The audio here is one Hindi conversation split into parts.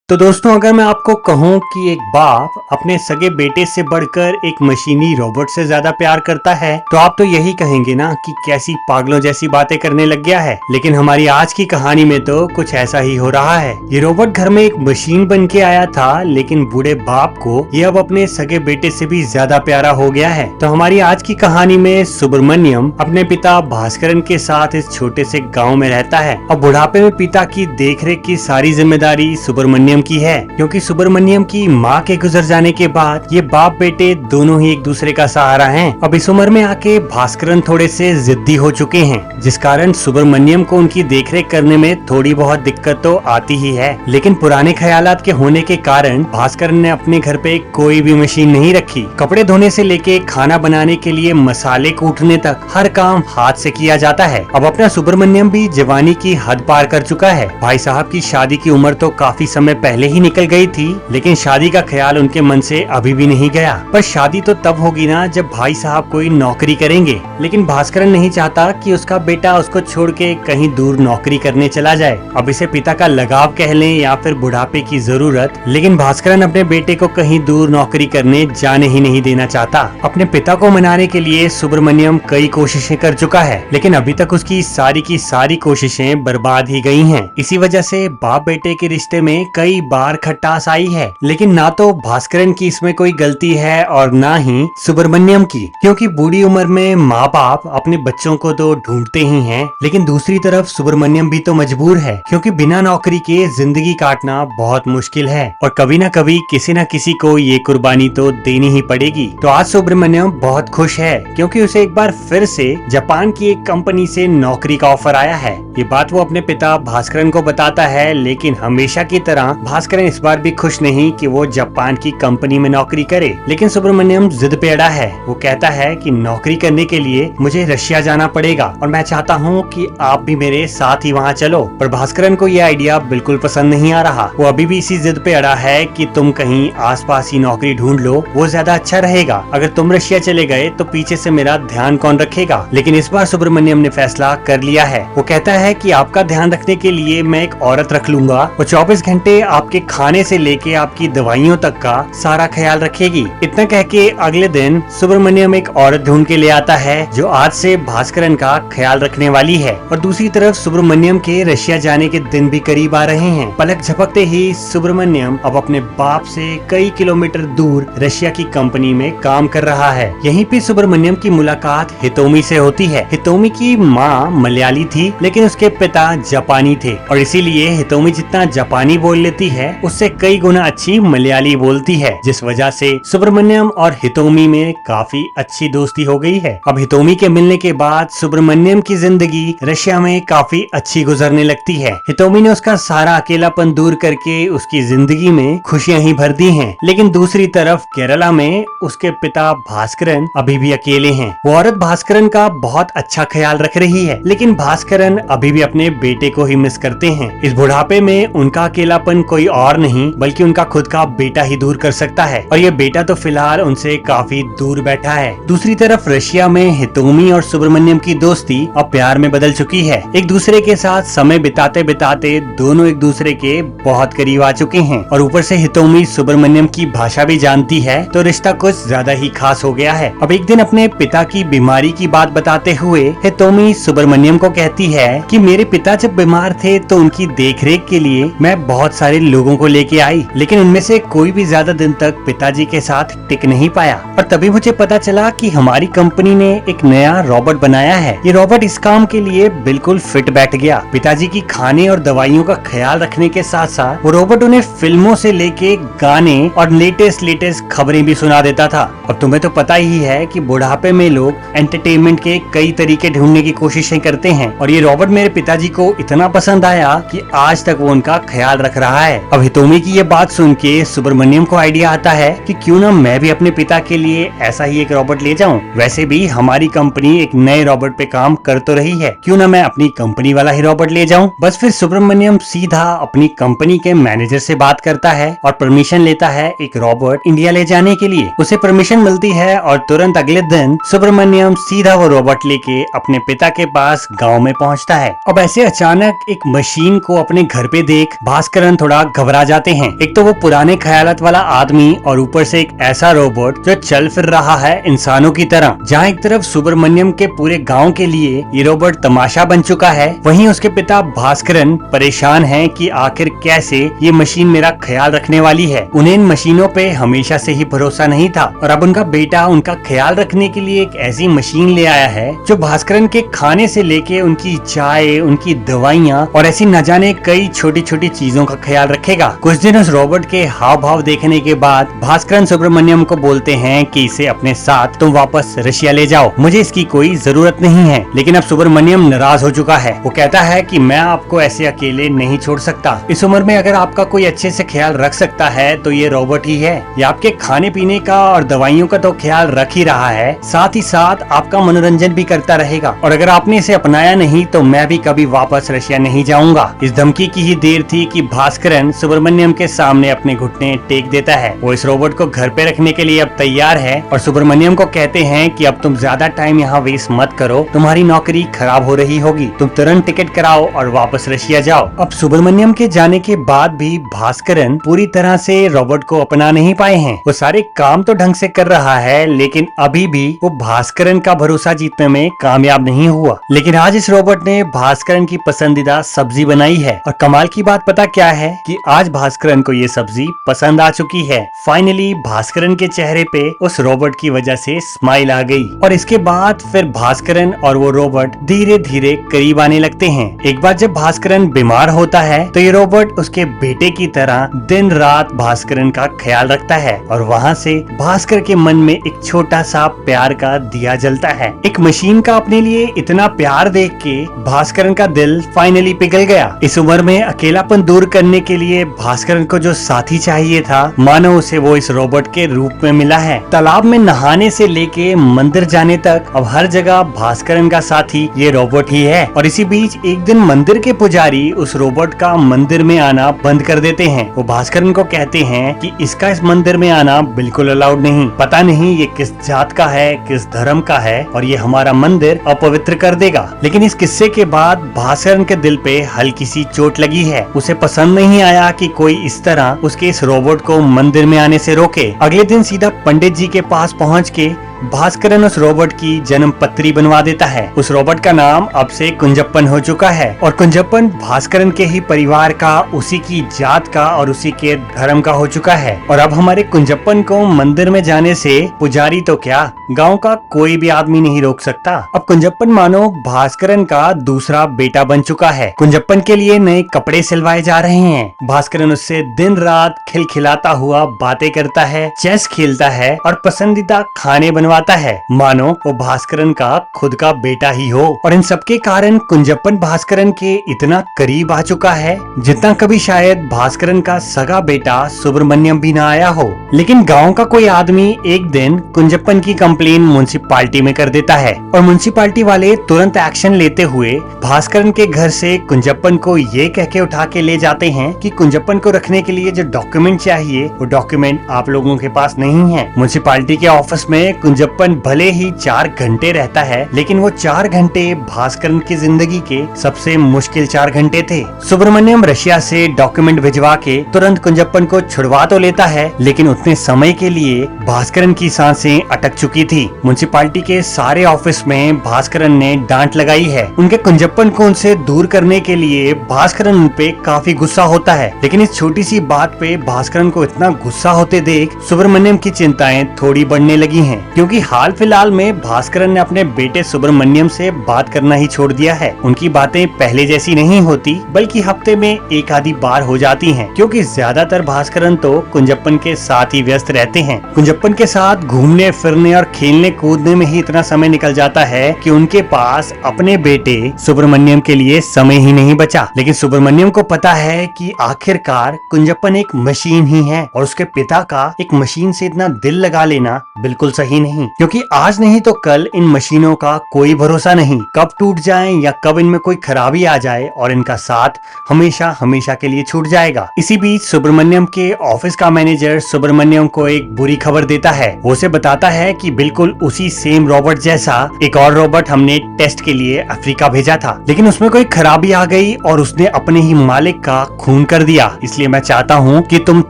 तो दोस्तों, अगर मैं आपको कहूं कि एक बाप अपने सगे बेटे से बढ़कर एक मशीनी रोबोट से ज्यादा प्यार करता है, तो आप तो यही कहेंगे ना कि कैसी पागलों जैसी बातें करने लग गया है। लेकिन हमारी आज की कहानी में तो कुछ ऐसा ही हो रहा है। ये रोबोट घर में एक मशीन बन के आया था, लेकिन बूढ़े बाप को ये अब अपने सगे बेटे से भी ज्यादा प्यारा हो गया है। तो हमारी आज की कहानी में सुब्रमण्यम अपने पिता भास्करन के साथ इस छोटे से गाँव में रहता है और बुढ़ापे में पिता की देखरेख की सारी जिम्मेदारी सुब्रमण्यम की है, क्योंकि सुब्रमण्यम की मां के गुजर जाने के बाद ये बाप बेटे दोनों ही एक दूसरे का सहारा हैं। अब इस उम्र में आके भास्करन थोड़े से जिद्दी हो चुके हैं, जिस कारण सुब्रमण्यम को उनकी देखरेख करने में थोड़ी बहुत दिक्कत तो आती ही है। लेकिन पुराने ख्यालात के होने के कारण भास्करन ने अपने घर पे कोई भी मशीन नहीं रखी। कपड़े धोने से लेके खाना बनाने के लिए मसाले कूटने तक हर काम हाथ से किया जाता है। अब अपना सुब्रमण्यम भी जवानी की हद पार कर चुका है। भाई साहब की शादी की उम्र तो काफी समय पहले ही निकल गई थी, लेकिन शादी का ख्याल उनके मन से अभी भी नहीं गया। पर शादी तो तब होगी ना जब भाई साहब कोई नौकरी करेंगे। लेकिन भास्करन नहीं चाहता कि उसका बेटा उसको छोड़ के कहीं दूर नौकरी करने चला जाए। अब इसे पिता का लगाव कह लें या फिर बुढ़ापे की जरूरत, लेकिन भास्करन अपने बेटे को कहीं दूर नौकरी करने जाने ही नहीं देना चाहता। अपने पिता को मनाने के लिए सुब्रमण्यम कई कोशिशें कर चुका है, लेकिन अभी तक उसकी सारी कोशिशें बर्बाद ही गई हैं। इसी वजह से बाप बेटे के रिश्ते में कई बार खटास आई है। लेकिन ना तो भास्करन की इसमें कोई गलती है और ना ही सुब्रमण्यम की, क्योंकि बूढ़ी उम्र में माँ बाप अपने बच्चों को तो ढूंढते ही हैं, लेकिन दूसरी तरफ सुब्रमण्यम भी तो मजबूर है, क्योंकि बिना नौकरी के जिंदगी काटना बहुत मुश्किल है और कभी ना कभी किसी न किसी को ये कुर्बानी तो देनी ही पड़ेगी। तो आज सुब्रमण्यम बहुत खुश है, क्योंकि उसे एक बार फिर से जापान की एक कंपनी से नौकरी का ऑफर आया है। ये बात वो अपने पिता भास्करन को बताता है, लेकिन हमेशा की तरह भास्करन इस बार भी खुश नहीं कि वो जापान की कंपनी में नौकरी करे। लेकिन सुब्रमण्यम जिद पे अड़ा है। वो कहता है कि नौकरी करने के लिए मुझे रशिया जाना पड़ेगा और मैं चाहता हूँ कि आप भी मेरे साथ ही वहाँ चलो। पर भास्करन को ये आइडिया बिल्कुल पसंद नहीं आ रहा। वो अभी भी इसी जिद पे अड़ा है कि तुम कहीं आसपास ही नौकरी ढूंढ लो, वो ज्यादा अच्छा रहेगा। अगर तुम रशिया चले गए तो पीछे से मेरा ध्यान कौन रखेगा। लेकिन इस बार सुब्रमण्यम ने फैसला कर लिया है। वो कहता है कि आपका ध्यान रखने के लिए मैं एक औरत रख लूंगा। वो 24 घंटे आपके खाने से लेके आपकी दवाइयों तक का सारा ख्याल रखेगी। इतना कह के अगले दिन सुब्रमण्यम एक औरत ढूंढ के ले आता है जो आज से भास्करन का ख्याल रखने वाली है। और दूसरी तरफ सुब्रमण्यम के रशिया जाने के दिन भी करीब आ रहे हैं। पलक झपकते ही सुब्रमण्यम अब अपने बाप से कई किलोमीटर दूर रशिया की कंपनी में काम कर रहा है। यहीं पे सुब्रमण्यम की मुलाकात हितोमी से होती है। हितोमी की माँ मलयाली थी, लेकिन उसके पिता जापानी थे और इसीलिए हितोमी जितना जापानी बोल लेती है उससे कई गुना अच्छी मलयाली बोलती है, जिस वजह से सुब्रमण्यम और हितोमी में काफी अच्छी दोस्ती हो गई है। अब हितोमी के मिलने के बाद सुब्रमण्यम की जिंदगी रशिया में काफी अच्छी गुजरने लगती है। हितोमी ने उसका सारा अकेलापन दूर करके उसकी जिंदगी में खुशियां ही भर दी हैं। लेकिन दूसरी तरफ केरला में उसके पिता भास्करन अभी भी अकेले हैं। वो औरत भास्करन का बहुत अच्छा ख्याल रख रही है, लेकिन भास्करन अभी भी अपने बेटे को ही मिस करते हैं। इस बुढ़ापे में उनका अकेलापन कोई और नहीं बल्कि उनका खुद का बेटा ही दूर कर सकता है, और ये बेटा तो फिलहाल उनसे काफी दूर बैठा है। दूसरी तरफ रशिया में हितोमी और सुब्रमण्यम की दोस्ती अब प्यार में बदल चुकी है। एक दूसरे के साथ समय बिताते बिताते दोनों एक दूसरे के बहुत करीब आ चुके हैं, और ऊपर से हितोमी सुब्रमण्यम की भाषा भी जानती है, तो रिश्ता कुछ ज्यादा ही खास हो गया है। अब एक दिन अपने पिता की बीमारी की बात बताते हुए हितोमी सुब्रमण्यम को कहती है कि मेरे पिता जब बीमार थे तो उनकी देखरेख के लिए मैं बहुत सारे लोगों को लेके आई, लेकिन उनमें से कोई भी ज्यादा दिन तक पिताजी के साथ टिक नहीं पाया। और तभी मुझे पता चला कि हमारी कंपनी ने एक नया रोबोट बनाया है। ये रोबोट इस काम के लिए बिल्कुल फिट बैठ गया। पिताजी की खाने और दवाइयों का ख्याल रखने के साथ साथ वो रोबोट उन्हें फिल्मों से लेके गाने और लेटेस्ट खबरें भी सुना देता था। अब तुम्हें तो पता ही है कि बुढ़ापे में लोग एंटरटेनमेंट के कई तरीके ढूंढने की कोशिशें करते हैं, और ये रोबोट मेरे पिताजी को इतना पसंद आया कि आज तक वो उनका ख्याल रख रहा है। अब हितोमी की ये बात सुन के सुब्रमण्यम को आइडिया आता है कि क्यों ना मैं भी अपने पिता के लिए ऐसा ही एक रोबोट ले जाऊं। वैसे भी हमारी कंपनी एक नए रोबोट पे काम कर तो रही है, क्यों ना मैं अपनी कंपनी वाला ही रोबोट ले जाऊं। बस फिर सुब्रमण्यम सीधा अपनी कंपनी के मैनेजर से बात करता है और परमिशन लेता है एक रोबोट इंडिया ले जाने के लिए। उसे परमिशन मिलती है और तुरंत अगले दिन सुब्रमण्यम सीधा वो रोबोट लेके अपने पिता के पास गाँव में पहुँचता है। अब ऐसे अचानक एक मशीन को अपने घर पे देख भास्करन थोड़ा पूरा घबरा जाते हैं। एक तो वो पुराने ख्यालात वाला आदमी और ऊपर से एक ऐसा रोबोट जो चल फिर रहा है इंसानों की तरह। जहाँ एक तरफ सुब्रमण्यम के पूरे गांव के लिए ये रोबोट तमाशा बन चुका है, वहीं उसके पिता भास्करन परेशान हैं कि आखिर कैसे ये मशीन मेरा ख्याल रखने वाली है। उन्हें इन मशीनों पे हमेशा से ही भरोसा नहीं था और अब उनका बेटा उनका ख्याल रखने के लिए एक ऐसी मशीन ले आया है जो भास्करन के खाने से लेके उनकी चाय, उनकी दवाइयाँ और ऐसी न जाने कई छोटी छोटी चीजों का ख्याल रखेगा। कुछ दिन उस रोबोट के हाव भाव देखने के बाद भास्करन सुब्रमण्यम को बोलते हैं कि इसे अपने साथ तुम वापस रशिया ले जाओ, मुझे इसकी कोई जरूरत नहीं है। लेकिन अब सुब्रमण्यम नाराज हो चुका है। वो कहता है कि मैं आपको ऐसे अकेले नहीं छोड़ सकता। इस उम्र में अगर आपका कोई अच्छे से ख्याल रख सकता है तो ये रोबोट ही है। ये आपके खाने पीने का और दवाइयों का तो ख्याल रख ही रहा है, साथ ही साथ आपका मनोरंजन भी करता रहेगा। और अगर आपने इसे अपनाया नहीं तो मैं भी कभी वापस रशिया नहीं जाऊंगा। इस धमकी की ही देर थी कि भास्करन सुब्रमण्यम के सामने अपने घुटने टेक देता है। वो इस रोबोट को घर पे रखने के लिए अब तैयार है और सुब्रमण्यम को कहते हैं कि अब तुम ज्यादा टाइम यहाँ वेस्ट मत करो, तुम्हारी नौकरी खराब हो रही होगी, तुम तुरंत टिकट कराओ और वापस रशिया जाओ। अब सुब्रमण्यम के जाने के बाद भी भास्करन पूरी तरह से रोबोट को अपना नहीं पाए हैं। वो सारे काम तो ढंग से कर रहा है, लेकिन अभी भी वो भास्करन का भरोसा जीतने में कामयाब नहीं हुआ। लेकिन आज इस रोबोट ने भास्करन की पसंदीदा सब्जी बनाई है और कमाल की बात पता क्या है कि आज भास्करन को ये सब्जी पसंद आ चुकी है। फाइनली भास्करन के चेहरे पे उस रोबोट की वजह से स्माइल आ गई और इसके बाद फिर भास्करन और वो रोबोट धीरे धीरे करीब आने लगते हैं। एक बार जब भास्करन बीमार होता है तो ये रोबोट उसके बेटे की तरह दिन रात भास्करन का ख्याल रखता है और वहाँ से भास्कर के मन में एक छोटा सा प्यार का दिया जलता है। एक मशीन का अपने लिए इतना प्यार देख के भास्करन का दिल फाइनली पिघल गया। इस उम्र में अकेलापन दूर करने के लिए भास्करन को जो साथी चाहिए था, मानो उसे वो इस रोबोट के रूप में मिला है। तालाब में नहाने से लेके मंदिर जाने तक अब हर जगह भास्करन का साथी ये रोबोट ही है। और इसी बीच एक दिन मंदिर के पुजारी उस रोबोट का मंदिर में आना बंद कर देते हैं। वो भास्करन को कहते हैं कि इसका इस मंदिर में आना बिल्कुल अलाउड नहीं, पता नहीं ये किस जात का है, किस धर्म का है और ये हमारा मंदिर अपवित्र कर देगा। लेकिन इस किस्से के बाद भास्करन के दिल पे हल्की सी चोट लगी है। उसे पसंद नहीं आया कि कोई इस तरह उसके इस रोबोट को मंदिर में आने से रोके। अगले दिन सीधा पंडित जी के पास पहुँच के भास्करन उस रोबोट की जन्म पत्री बनवा देता है। उस रोबोट का नाम अब से कुंजप्पन हो चुका है और कुंजप्पन भास्करन के ही परिवार का, उसी की जात का और उसी के धर्म का हो चुका है। और अब हमारे कुंजप्पन को मंदिर में जाने से पुजारी तो क्या, गांव का कोई भी आदमी नहीं रोक सकता। अब कुंजप्पन मानो भास्करन का दूसरा बेटा बन चुका है। कुंजप्पन के लिए नए कपड़े सिलवाए जा रहे हैं। भास्करन उससे दिन रात खिलखिलाता हुआ बातें करता है, चेस खेलता है और पसंदीदा खाने बनवाता है, मानो वो भास्करन का खुद का बेटा ही हो। और इन सबके कारण कुंजप्पन भास्करन के इतना करीब आ चुका है जितना कभी शायद भास्करन का सगा बेटा सुब्रमण्यम भी ना आया हो। लेकिन गांव का कोई आदमी एक दिन कुंजप्पन की कंप्लेन म्युनिसिपालिटी में कर देता है और म्युनिसिपालिटी वाले तुरंत एक्शन लेते हुए भास्करन के घर से कुंजप्पन को ये कह के उठा के ले जाते हैं कि कुंजप्पन को रखने के लिए जो डॉक्यूमेंट चाहिए वो डॉक्यूमेंट आप लोगों के पास नहीं है। म्युनिसिपालिटी के ऑफिस में कुंजप्पन भले ही 4 घंटे रहता है, लेकिन वो 4 घंटे भास्करन की जिंदगी के सबसे मुश्किल 4 घंटे थे। सुब्रमण्यम रशिया से डॉक्यूमेंट भिजवा के तुरंत कुंजप्पन को छुड़वा तो लेता है, लेकिन उतने समय के लिए भास्करन की सांसें अटक चुकी थी। म्युनिसिपालिटी के सारे ऑफिस में भास्करन ने डांट लगाई है। उनके कुंजप्पन को उनसे दूर करने के लिए भास्करन उन पे काफी गुस्सा होता है, लेकिन इस छोटी सी बात पे भास्करन को इतना गुस्सा होते देख सुब्रमण्यम की चिंताएं थोड़ी बढ़ने लगी हैं, क्योंकि हाल फिलहाल में भास्करन ने अपने बेटे सुब्रमण्यम से बात करना ही छोड़ दिया है। उनकी बातें पहले जैसी नहीं होती, बल्कि हफ्ते में एक आधी बार हो जाती हैं, क्योंकि ज्यादातर भास्करन तो कुंजप्पन के साथ ही व्यस्त रहते हैं। कुंजप्पन के साथ घूमने फिरने और खेलने कूदने में ही इतना समय निकल जाता है कि उनके पास अपने बेटे सुब्रमण्यम के लिए समय ही नहीं बचा। लेकिन सुब्रमण्यम को पता है कि आखिरकार कुंजप्पन एक मशीन ही है और उसके पिता का एक मशीन से इतना दिल लगा लेना बिल्कुल सही नहीं। नहीं, क्योंकि आज नहीं तो कल इन मशीनों का कोई भरोसा नहीं, कब टूट जाएं या कब इनमें कोई खराबी आ जाए और इनका साथ हमेशा हमेशा के लिए छूट जाएगा। इसी बीच सुब्रमण्यम के ऑफिस का मैनेजर सुब्रमण्यम को एक बुरी खबर देता है। वो उसे बताता है कि बिल्कुल उसी सेम रोबोट जैसा एक और रोबोट हमने टेस्ट के लिए अफ्रीका भेजा था, लेकिन उसमें कोई खराबी आ गई और उसने अपने ही मालिक का खून कर दिया। इसलिए मैं चाहता हूँ कि तुम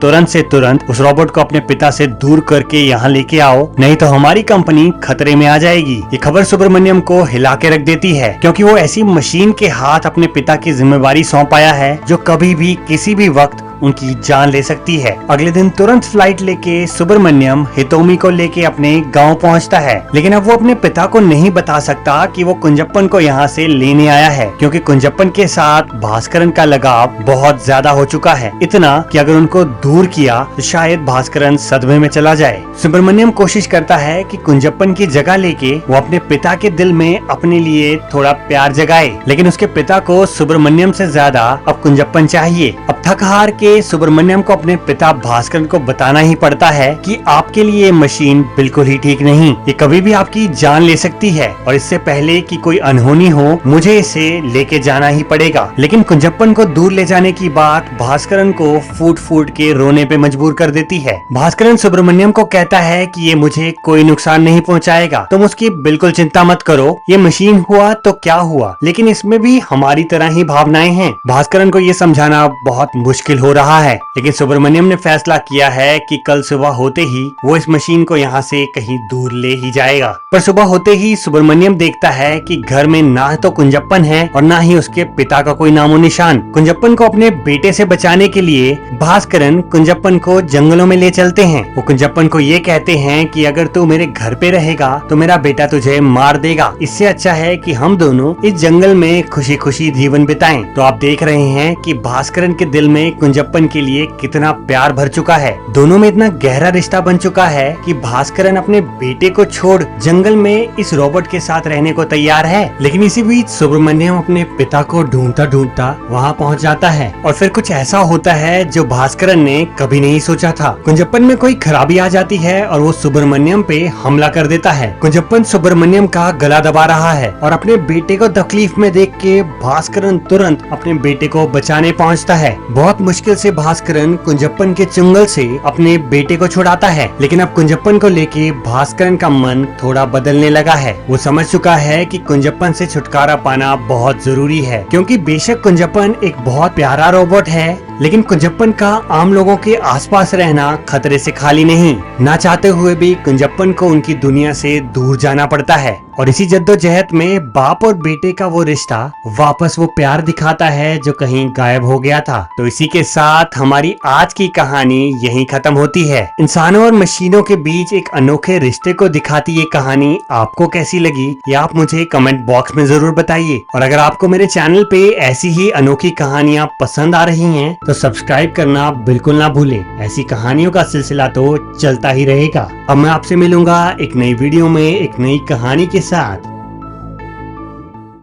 तुरंत से तुरंत उस रोबोट को अपने पिता से दूर करके यहाँ लेके आओ, नहीं तो हमारी कंपनी खतरे में आ जाएगी। ये खबर सुब्रमण्यम को हिला के रख देती है, क्योंकि वो ऐसी मशीन के हाथ अपने पिता की जिम्मेवारी सौंप आया है जो कभी भी किसी भी वक्त उनकी जान ले सकती है। अगले दिन तुरंत फ्लाइट लेके सुब्रमण्यम हितोमी को लेके अपने गांव पहुंचता है, लेकिन अब वो अपने पिता को नहीं बता सकता कि वो कुंजप्पन को यहाँ से लेने आया है, क्योंकि कुंजप्पन के साथ भास्करन का लगाव बहुत ज्यादा हो चुका है, इतना कि अगर उनको दूर किया तो शायद भास्करन सदमे में चला जाए। सुब्रमण्यम कोशिश करता है कि कुंजप्पन की जगह लेके वो अपने पिता के दिल में अपने लिए थोड़ा प्यार जगाए, लेकिन उसके पिता को सुब्रमण्यम से ज्यादा अब कुंजप्पन चाहिए। अब थक हार के सुब्रमण्यम को अपने पिता भास्करन को बताना ही पड़ता है कि आपके लिए ये मशीन बिल्कुल ही ठीक नहीं, ये कभी भी आपकी जान ले सकती है और इससे पहले कि कोई अनहोनी हो मुझे इसे लेके जाना ही पड़ेगा। लेकिन कुंजप्पन को दूर ले जाने की बात भास्करन को फूट फूट के रोने पे मजबूर कर देती है। भास्करन सुब्रमण्यम को कहता है कि ये मुझे कोई नुकसान नहीं पहुंचाएगा, तुम उसकी बिल्कुल चिंता मत करो, ये मशीन हुआ तो क्या हुआ, लेकिन इसमें भी हमारी तरह ही भावनाएं हैं। भास्करन को ये समझाना बहुत मुश्किल हो रहा है, लेकिन सुब्रमण्यम ने फैसला किया है कि कल सुबह होते ही वो इस मशीन को यहाँ से कहीं दूर ले ही जाएगा। पर सुबह होते ही सुब्रमण्यम देखता है कि घर में ना तो कुंजप्पन है और ना ही उसके पिता का कोई नामो निशान। कुंजप्पन को अपने बेटे से बचाने के लिए भास्करन कुंजप्पन को जंगलों में ले चलते हैं। वो कुंजप्पन को ये कहते हैं कि अगर तू मेरे घर पे रहेगा तो मेरा बेटा तुझे मार देगा, इससे अच्छा है कि हम दोनों इस जंगल में खुशी खुशी जीवन बिताएं। तो आप देख रहे हैं कि भास्करन के दिल में कुंजप्पन के लिए कितना प्यार भर चुका है। दोनों में इतना गहरा रिश्ता बन चुका है कि भास्करन अपने बेटे को छोड़ जंगल में इस रोबोट के साथ रहने को तैयार है। लेकिन इसी बीच सुब्रमण्यम अपने पिता को ढूंढता ढूंढता वहाँ पहुँच जाता है और फिर कुछ ऐसा होता है जो भास्करन ने कभी नहीं सोचा था। कुंजप्पन में कोई खराबी आ जाती है और वो सुब्रमण्यम पे हमला कर देता है। कुंजप्पन सुब्रमण्यम का गला दबा रहा है और अपने बेटे को तकलीफ में देख के भास्करन तुरंत अपने बेटे को बचाने पहुँचता है। बहुत मुश्किल से भास्करन कुंजप्पन के चुंगल से अपने बेटे को छुड़ाता है, लेकिन अब कुंजप्पन को लेके भास्करन का मन थोड़ा बदलने लगा है। वो समझ चुका है कि कुंजप्पन से छुटकारा पाना बहुत जरूरी है, क्योंकि बेशक कुंजप्पन एक बहुत प्यारा रोबोट है, लेकिन कुंजप्पन का आम लोगों के आसपास रहना खतरे से खाली नहीं। ना चाहते हुए भी कुंजप्पन को उनकी दुनिया से दूर जाना पड़ता है और इसी जद्दोजहद में बाप और बेटे का वो रिश्ता वापस वो प्यार दिखाता है जो कहीं गायब हो गया था। तो इसी के साथ हमारी आज की कहानी यहीं खत्म होती है। इंसानों और मशीनों के बीच एक अनोखे रिश्ते को दिखाती ये कहानी आपको कैसी लगी ये आप मुझे कमेंट बॉक्स में जरूर बताइए। और अगर आपको मेरे चैनल पे ऐसी ही अनोखी कहानियाँ पसंद आ रही हैं तो सब्सक्राइब करना बिल्कुल ना भूलें। ऐसी कहानियों का सिलसिला तो चलता ही रहेगा। अब मैं आपसे मिलूंगा एक नई वीडियो में एक नई कहानी के साथ।